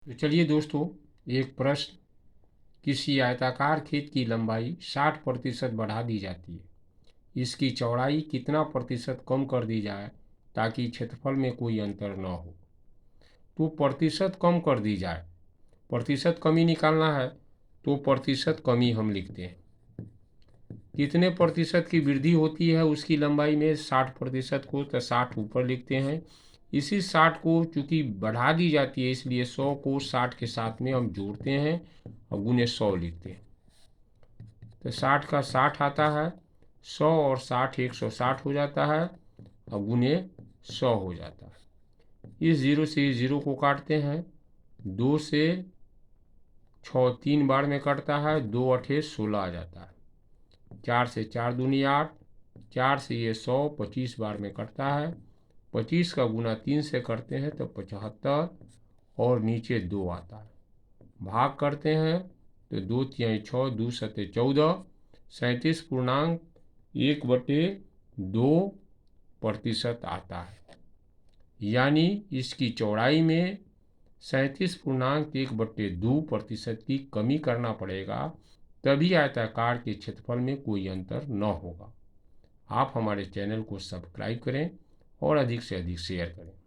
तो चलिए दोस्तों, एक प्रश्न। किसी आयताकार खेत की लंबाई 60% बढ़ा दी जाती है। इसकी चौड़ाई कितना प्रतिशत कम कर दी जाए ताकि क्षेत्रफल में कोई अंतर न हो। तो प्रतिशत कम कर दी जाए, प्रतिशत कमी निकालना है तो प्रतिशत कमी हम लिखते हैं। कितने प्रतिशत की वृद्धि होती है उसकी लंबाई में, 60% को, तो 60 ऊपर लिखते हैं। इसी 60 को चूंकि बढ़ा दी जाती है इसलिए 100 को 60 के साथ में हम जोड़ते हैं और गुने 100 लिखते हैं। तो 60 का 60 आता है, 100 और 60 160 हो जाता है और गुने 100 हो जाता है। इस जीरो से इस जीरो को काटते हैं, 2 से 6 3 बार में कटता है, 2 अठे 16 आ जाता है। 4 से 4 दूनी 8, 4 से ये 100 25 बार में कटता है। 25 का गुना 3 से करते हैं तो 75 और नीचे 2 आता है। भाग करते हैं तो 2 तिहाई 6, 2 सते 14, 37.1/2% आता है। यानी इसकी चौड़ाई में 37.1/2% की कमी करना पड़ेगा, तभी आयताकार के क्षेत्रफल में कोई अंतर न होगा। आप हमारे चैनल को सब्सक्राइब करें और अधिक से अधिक शेयर करें।